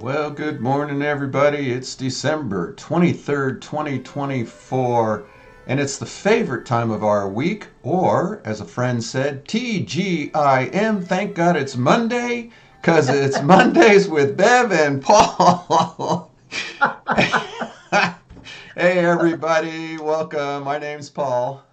Well, good morning, everybody. It's December 23rd, 2024, and it's the favorite time of our week, or as a friend said, TGIM. Thank God it's Monday, because it's Mondays with Bev and Paul. Hey, everybody, welcome. My name's Paul.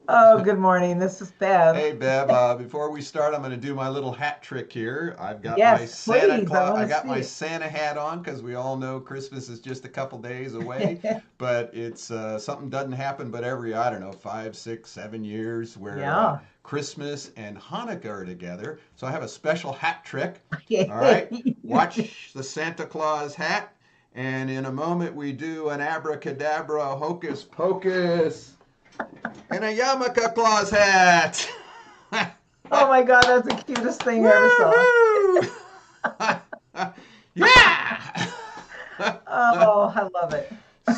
Oh, good morning. This is Bev. Hey Bev, before we start, I'm going to do my little hat trick here. I've got my Yes, Santa please. I Claus, want I to got see my it. Santa hat on because we all know Christmas is just a couple days away. But it's something doesn't happen, but every I don't know 5, 6, 7 years where Yeah. Christmas and Hanukkah are together. So I have a special hat trick. All right, watch the Santa Claus hat, and in a moment we do an abracadabra, hocus pocus, and a yarmulke Claus hat. Oh my God, that's the cutest thing I ever saw. Woohoo! Yeah! Oh, I love it.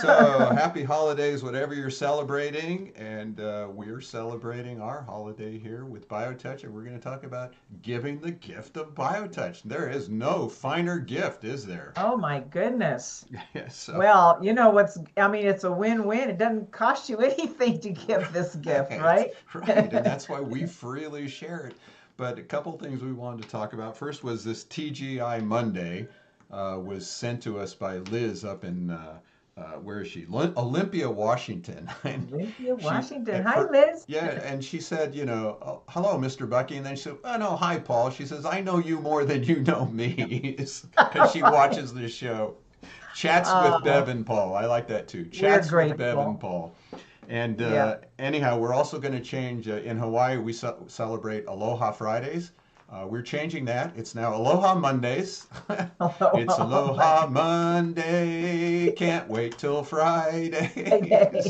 So, happy holidays, whatever you're celebrating. And we're celebrating our holiday here with BioTouch. And we're going to talk about giving the gift of BioTouch. There is no finer gift, is there? Oh my goodness. Yeah, so, Well, it's a win-win. It doesn't cost you anything to give this gift, right, right? right. And that's why we freely share it. But a couple things we wanted to talk about. First was this TGI Monday was sent to us by Liz up in where is she? Olympia, Washington. And Olympia, she Washington. at Hi, first, Liz. yeah, and she said, oh, hello, Mr. Bucky, and then she said, oh no, hi, Paul. She says, I know you more than you know me, because she watches the show. Chats with Bev Oh, and Paul. I like that too. we're Chats with Bev and grateful. Paul. And Yeah. anyhow, we're also going to change. In Hawaii, we celebrate Aloha Fridays. We're changing that. It's now Aloha Mondays. It's Aloha Monday. Can't wait till Friday. Okay.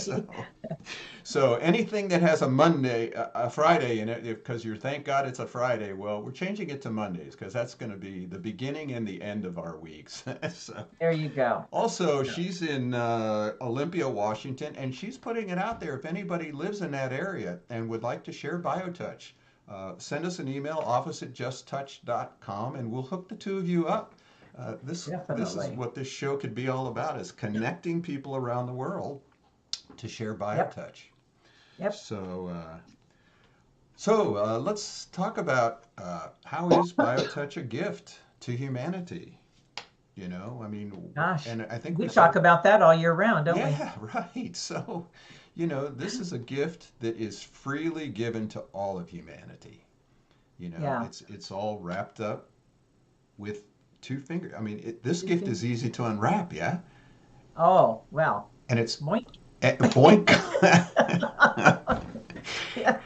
So anything that has a Monday, a Friday in it, because you're thank God it's a Friday. Well, we're changing it to Mondays because that's going to be the beginning and the end of our weeks. So There you go. also, Yeah. she's in Olympia, Washington, and she's putting it out there. If anybody lives in that area and would like to share BioTouch, send us an email, office@justtouch.com, and we'll hook the two of you up. This is Definitely. what this show could be all about: is connecting people around the world to share Yep. BioTouch. Yep. So let's talk about how is BioTouch a gift to humanity? I mean, Gosh, and I think we we said, talk about that all year round, don't we? yeah, right. So, this is a gift that is freely given to all of humanity. Yeah. It's all wrapped up with two fingers. I mean, this Two gift is fingers. easy to unwrap, yeah, Oh, well, and it's moink. boink. Yeah.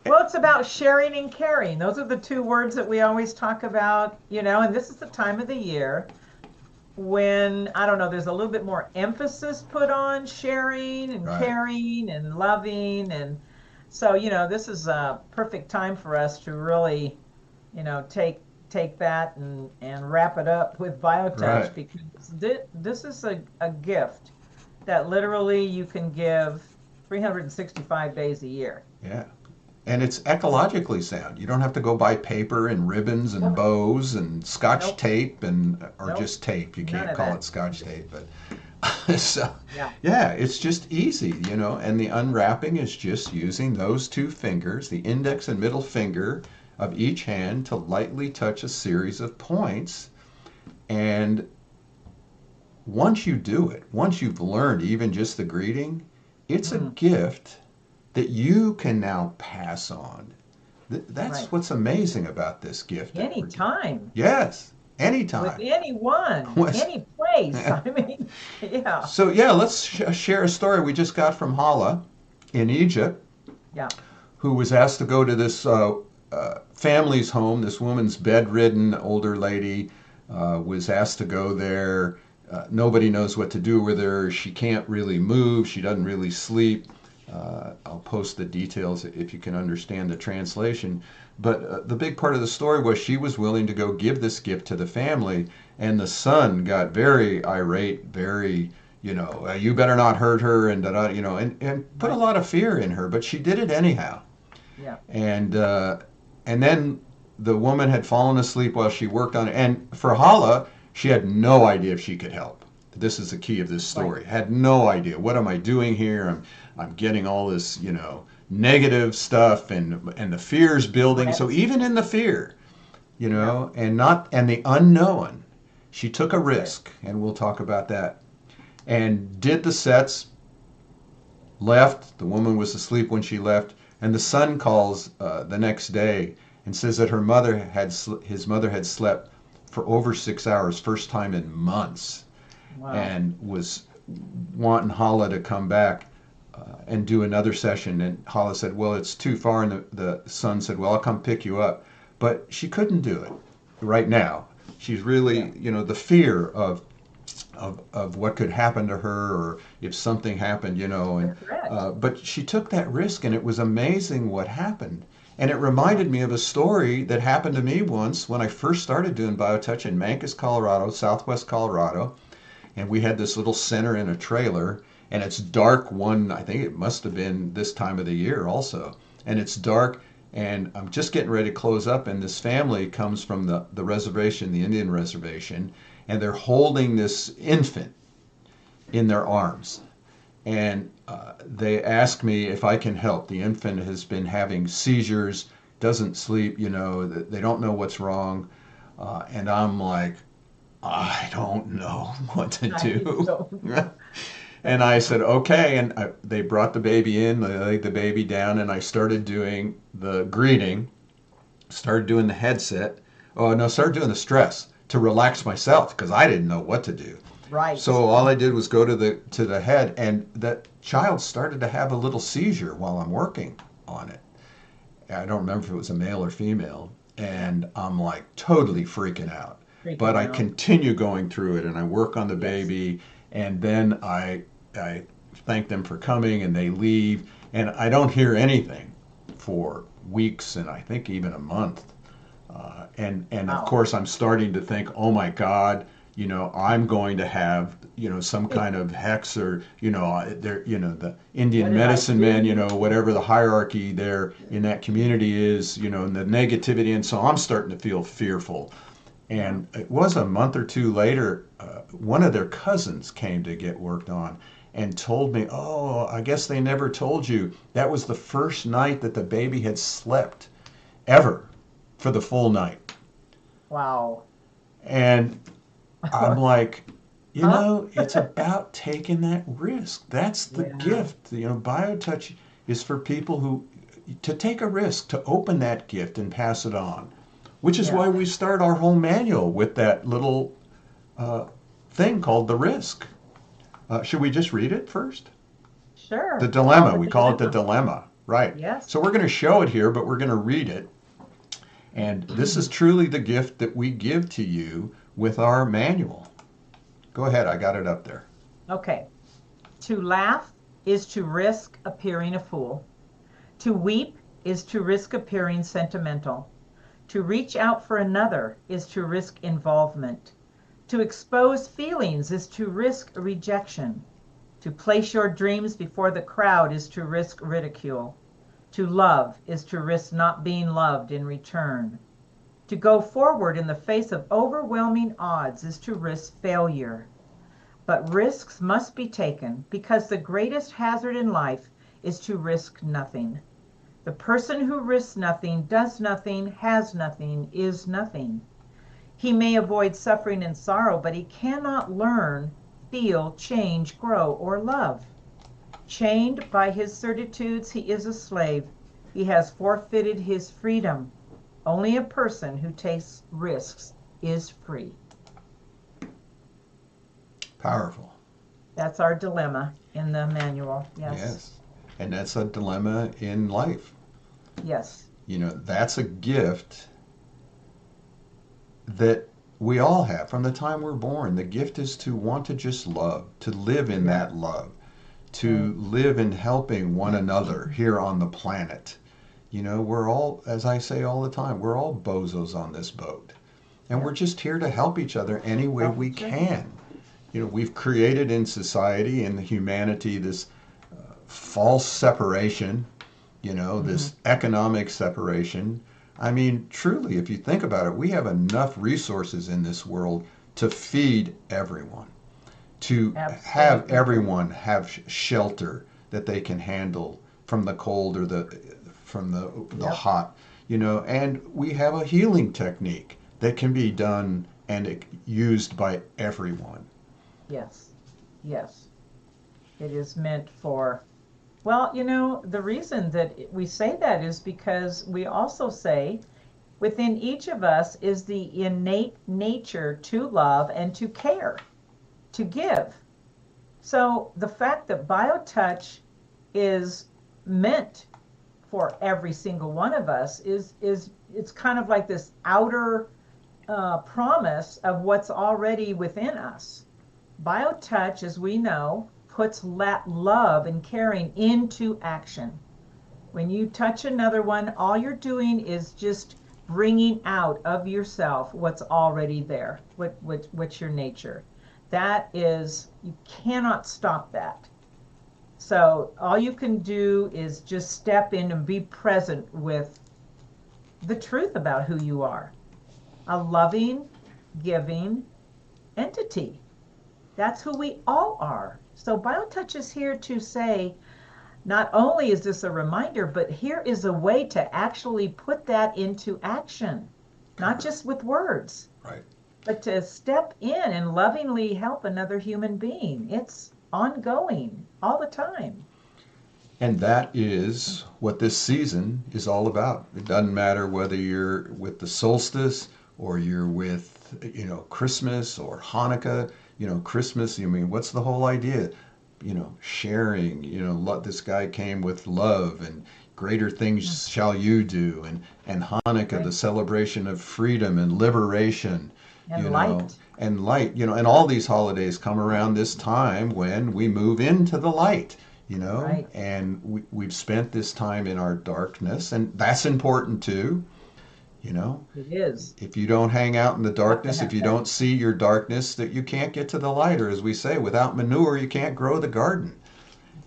Well, it's about sharing and caring. Those are the two words that we always talk about, and this is the time of the year when, I don't know, there's a little bit more emphasis put on sharing and Right. caring and loving. And so, this is a perfect time for us to really, take that and wrap it up with Right. BioTouch because this is a gift that literally you can give 365 days a year. Yeah. And it's ecologically sound. You don't have to go buy paper and ribbons and Nope, bows and scotch nope, tape and or nope, just tape. You none can't of call that. it scotch tape, but so Yeah, yeah, it's just easy. And the unwrapping is just using those two fingers, the index and middle finger of each hand to lightly touch a series of points. And once you do it, once you've learned even just the greeting, it's a mm, gift that you can now pass on. That's right. what's amazing about this gift that we're giving. Anytime, Yes, with anytime. anyone, any place. I mean, yeah, So yeah, let's share a story we just got from Hala in Egypt, yeah. who was asked to go to this family's home. This woman's bedridden older lady was asked to go there. Nobody knows what to do with her. She can't really move. She doesn't really sleep. I'll post the details if you can understand the translation. But the big part of the story was she was willing to go give this gift to the family, and the son got very irate, very, you better not hurt her, and and put a Right. lot of fear in her. But she did it anyhow, Yeah. and then the woman had fallen asleep while she worked on it. And for Hala, She had no idea if she could help. This is the key of this Right. story. Had no idea. What am I doing here? I'm getting all this, negative stuff, and the fear's building. So Threats. even in the fear, Yep. and the unknown, she took a That's it. risk, and we'll talk about that. And did the sets, left. The woman was asleep when she left, and the son calls the next day and says that his mother had slept for over 6 hours, first time in months, Wow. and was wanting Hala to come back and do another session. And Hala said, "Well, it's too far." And the son said, "Well, I'll come pick you up." But she couldn't do it right now. She's Yeah. really, the fear of what could happen to her, or if something happened, The and threat. but she took that risk, and it was amazing what happened. And it Yeah. reminded me of a story that happened to me once when I first started doing biotouch in Mancos, Colorado, southwest Colorado. And we had this little center in a trailer, and it's dark one, I think it must have been this time of the year also. And it's dark, and I'm just getting ready to close up, and this family comes from the reservation, the Indian reservation, and they're holding this infant in their arms. And they ask me if I can help. The infant has been having seizures, doesn't sleep, they don't know what's wrong. And I'm like, I don't know what to I do. don't know. And I said, okay. And they brought the baby in, they laid the baby down, and I started doing the greeting, started doing the headset. Oh, no, started doing the stress to relax myself because I didn't know what to do. Right. So all I did was go to the head, and that child started to have a little seizure while I'm working on it. I don't remember if it was a male or female, and I'm like totally freaking out. But Freaking I out. continue going through it, and I work on the Yes. baby, and then I thank them for coming, and they leave, and I don't hear anything for weeks, and I think even a month. And of Wow. course, I'm starting to think, oh my God, I'm going to have, some kind of hex, or, there, the What Indian did I medicine men, do? whatever the hierarchy there in that community is, and the negativity. And so I'm starting to feel fearful. Yeah. And it was a month or two later, one of their cousins came to get worked on and told me, oh, I guess they never told you that was the first night that the baby had slept ever for the full night. Wow. And I'm like, Huh? it's about taking that risk. That's the Yeah. gift. BioTouch is for people who to take a risk, to open that gift and pass it on. Which is why Yeah. we start our whole manual with that little uh, thing called the risk. Should we just read it first? The Sure. It's called dilemma. the We call it the dilemma. dilemma. Right. Yes. So we're going to show it here, but we're going to read it. And this is truly the gift that we give to you with our manual. Go ahead. I got it up there. Okay. To laugh is to risk appearing a fool. To weep is to risk appearing sentimental. To reach out for another is to risk involvement. To expose feelings is to risk rejection. To place your dreams before the crowd is to risk ridicule. To love is to risk not being loved in return. To go forward in the face of overwhelming odds is to risk failure. But risks must be taken because the greatest hazard in life is to risk nothing. The person who risks nothing, does nothing, has nothing, is nothing. He may avoid suffering and sorrow, but he cannot learn, feel, change, grow, or love. Chained by his certitudes, he is a slave. He has forfeited his freedom. Only a person who takes risks is free. Powerful. That's our dilemma in the manual. Yes. Yes. And that's a dilemma in life. Yes. That's a gift that we all have from the time we're born. The gift is to want to just love, to live in Yeah. that love, Right. to live in helping one another here on the planet. We're all, as I say all the time, we're all bozos on this boat. And we're Yep. just here to help each other any way Help we each other. can. We've created in society and humanity this false separation, Hmm. this economic separation. I mean, truly, if you think about it, we have enough resources in this world to feed everyone, to have Absolutely. everyone have shelter that they can handle from the cold or the Yep. hot, and we have a healing technique that can be done and used by everyone. Yes. Yes. It is meant for, well, the reason that we say that is because we also say within each of us is the innate nature to love and to care, to give. So the fact that BioTouch is meant for every single one of us is it's kind of like this outer promise of what's already within us. BioTouch, as we know, puts love and caring into action. When you touch another one, all you're doing is just bringing out of yourself what's already there, what's your nature. That is, you cannot stop that. So all you can do is just step in and be present with the truth about who you are, a loving, giving entity. That's who we all are. So BioTouch is here to say, not only is this a reminder, but here is a way to actually put that into action, not Correct. just with words, Right. but to step in and lovingly help another human being. It's ongoing all the time. And that is what this season is all about. It doesn't matter whether you're with the solstice or you're with, Christmas or Hanukkah. Christmas, what's the whole idea? Sharing, this guy came with love and greater Mm. things shall you do. And Hanukkah, the Right. celebration of freedom and liberation, And light. and light, and all these holidays come around this time when we move into the light, Right. and we've spent this time in our darkness, and that's important too, you know. It is. If you don't hang out in the Have to darkness, if have you that. don't see your darkness, that you can't get to the light, or as we say, without manure, you can't grow the garden.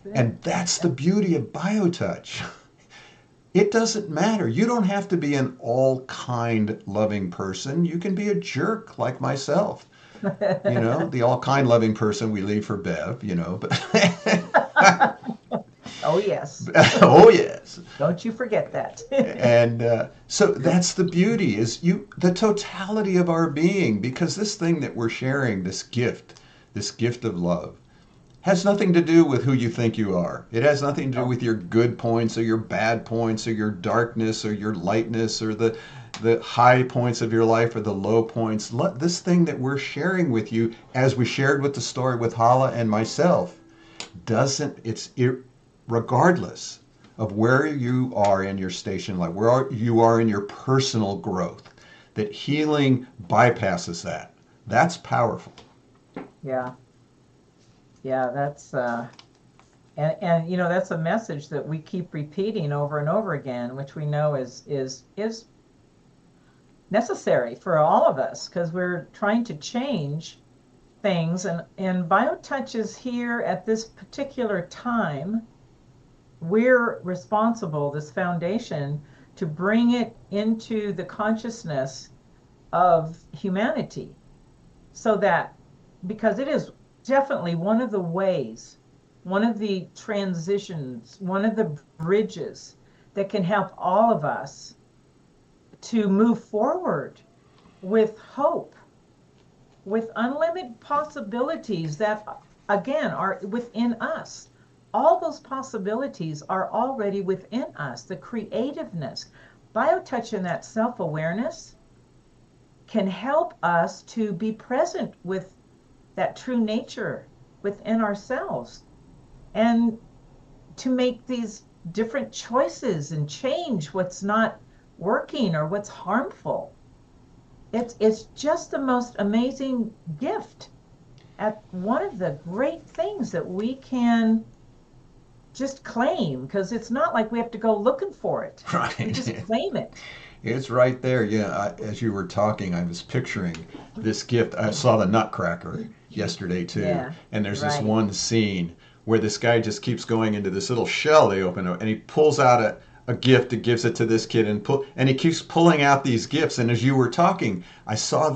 That's it. And that's the That's beauty of BioTouch. It doesn't matter. You don't have to be an all kind, loving person. You can be a jerk like myself. The all kind, loving person we leave for Bev, but Oh, yes. oh, yes. Don't you forget that. And so that's the beauty is the totality of our being, because this thing that we're sharing, this gift of love, has nothing to do with who you think you are. It has nothing to do Oh, with your good points or your bad points or your darkness or your lightness or the high points of your life or the low points. This thing that we're sharing with you, as we shared with the story with Hala and myself, doesn't it's ir regardless of where you are in your station in life, you are in your personal growth, that healing bypasses that. That's powerful. yeah. Yeah, and that's a message that we keep repeating over and over again, which we know is necessary for all of us because we're trying to change things and BioTouch is here at this particular time. We're responsible, this foundation, to bring it into the consciousness of humanity so that because it is definitely one of the ways, one of the transitions, one of the bridges that can help all of us to move forward with hope, with unlimited possibilities that, again, are within us. All those possibilities are already within us. The creativeness, BioTouch, and that self awareness can help us to be present with that true nature within ourselves and to make these different choices and change what's not working or what's harmful. It's just the most amazing gift at one of the great things that we can just claim because it's not like we have to go looking for it. We just Right. claim it. It's right there. Yeah, as you were talking, I was picturing this gift. I saw the Nutcracker yesterday too, Yeah, and there's this right. one scene where this guy just keeps going into this little shell they open up, and he pulls out a gift and gives it to this kid, and he keeps pulling out these gifts. And as you were talking, I saw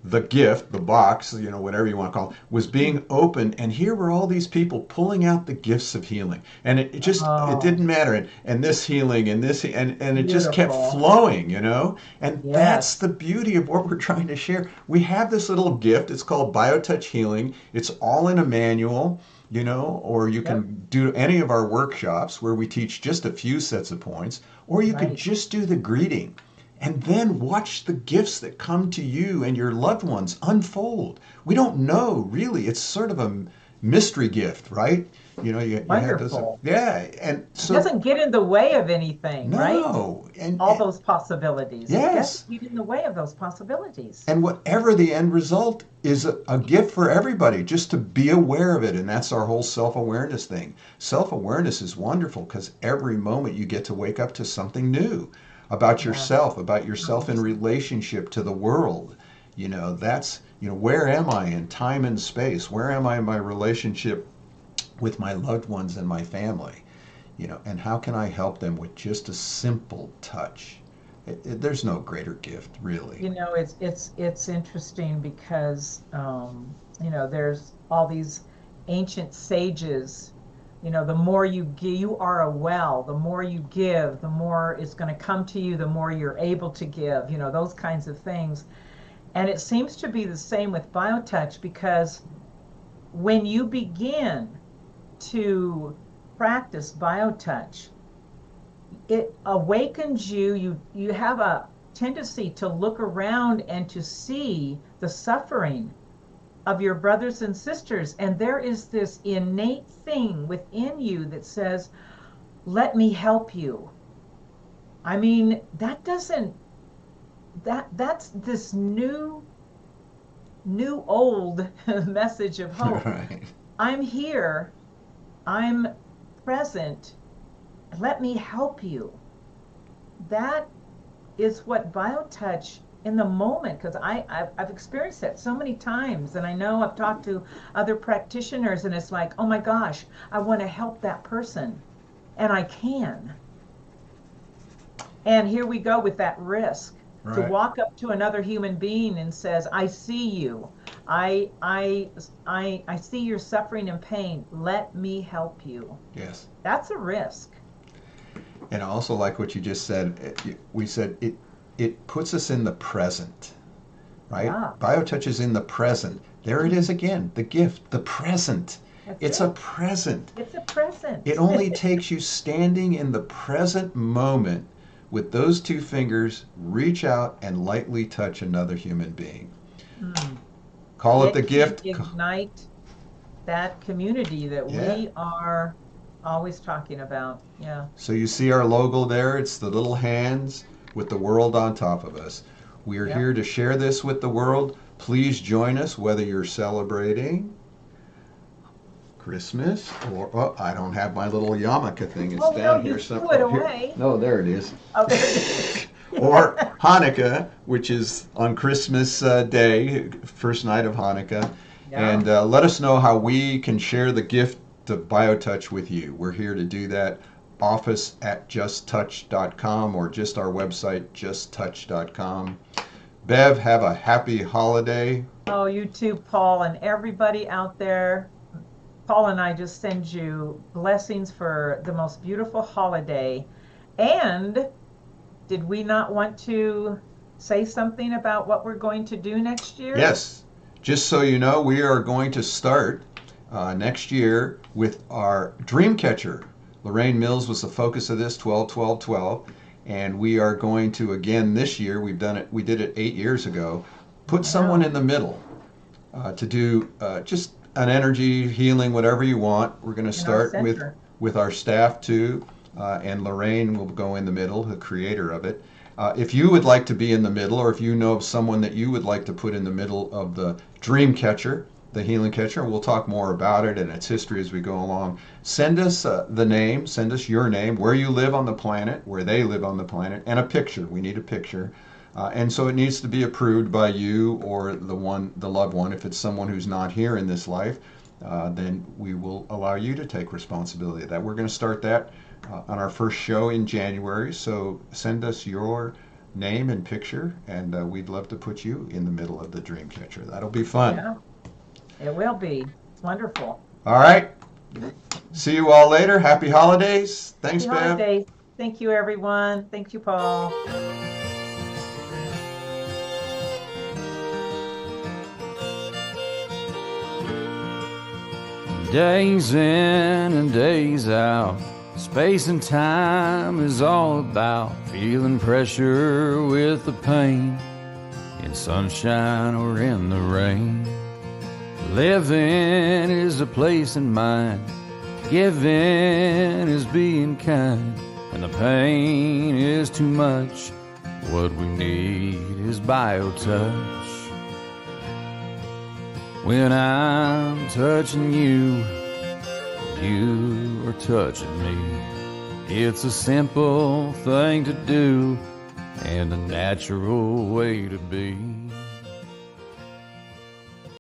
the gift, the box, whatever you want to call it, was being opened, and here were all these people pulling out the gifts of healing, and it Oh, didn't matter, and this healing and this, and it just kept beautiful. flowing. And that's Yes. the beauty of what we're trying to share. We have this little gift. It's called BioTouch Healing. It's all in a manual. Or you Yep. can do any of our workshops where we teach just a few sets of points, or you could Right. just do the greeting and then watch the gifts that come to you and your loved ones unfold. We don't know really. It's sort of a mystery gift, right? You have those, Wonderful. yeah, and It so doesn't get in the way of anything, right? no, All those possibilities. It yes, doesn't get in the way of those possibilities. and whatever the end result is, a gift for everybody, just to be aware of it. And that's our whole self-awareness thing. Self-awareness is wonderful because every moment you get to wake up to something new Yeah. about yourself in relationship to the world. That's, where am I in time and space? Where am I in my relationship with my loved ones and my family? And how can I help them with just a simple touch? There's no greater gift, really. It's interesting because there's all these ancient sages. The more you give, you are a well. The more you give, the more it's going to come to you. The more you're able to give. Those kinds of things. And it seems to be the same with BioTouch because when you begin to practice BioTouch, it awakens you. You have a tendency to look around and to see the suffering of your brothers and sisters, and there is this innate thing within you that says, let me help you. I mean, that doesn't that's this new old message of hope. Right. I'm here, I'm present, let me help you. That is what BioTouch in the moment, because I've experienced that so many times, and I know I've talked to other practitioners, and it's like, oh my gosh, I want to help that person, and I can. And here we go with that risk to Right. walk up to another human being and says, I see you. I see your suffering and pain. Let me help you. Yes. That's a risk. And I also like what you just said. We said it puts us in the present, right? Yeah, BioTouch is in the present. There it is again, the gift, the present. that's It's a it. present. It's a It present. only takes you standing in the present moment with those two fingers, reach out and lightly touch another human being. Hmm. Call it the It can gift. ignite that community that Yeah. we are always talking about. Yeah. So you see our logo there? It's the little hands with the world on top of us. We are Yep. here to share this with the world. Please join us whether you're celebrating Christmas or, oh, I don't have my little yarmulke thing. It's Oh no, down you here threw it somewhere. Here. away. No, there it is. Oh, there it is. Or Hanukkah, which is on Christmas Day, first night of Hanukkah. Yeah. And let us know how we can share the gift of BioTouch with you. We're here to do that. Office at justtouch.com or just our website, justtouch.com. Bev, have a happy holiday. Oh, you too, Paul, and everybody out there. Paul and I just send you blessings for the most beautiful holiday. And did we not want to say something about what we're going to do next year? Yes, just so you know, we are going to start next year with our dream catcher. Lorraine Mills was the focus of this 12 12 12, and we are going to again this year. We did it 8 years ago. Put someone Wow. in the middle to do just an energy healing, whatever you want. We're going to In our start center. with our staff too, and Lorraine will go in the middle, the creator of it. If you would like to be in the middle, or if you know of someone that you would like to put in the middle of the dream catcher, the healing catcher, we'll talk more about it and its history as we go along. Send us the name, send us your name, where you live on the planet, where they live on the planet, and a picture. We need a picture. And so it needs to be approved by you or the loved one. If it's someone who's not here in this life, then we will allow you to take responsibility of that. We're going to start that on our first show in January. So send us your name and picture, and we'd love to put you in the middle of the dream catcher. That'll be fun. Yeah, it will be. It's wonderful. All right. See you all later. Happy holidays. Thanks, Happy Bev. holidays. Thank you, everyone. Thank you, Paul. Days in and days out, space and time is all about feeling pressure with the pain, in sunshine or in the rain. Living is a place in mind, giving is being kind. When the pain is too much, what we need is bio-touch. When I'm touching you, you are touching me. It's a simple thing to do and a natural way to be.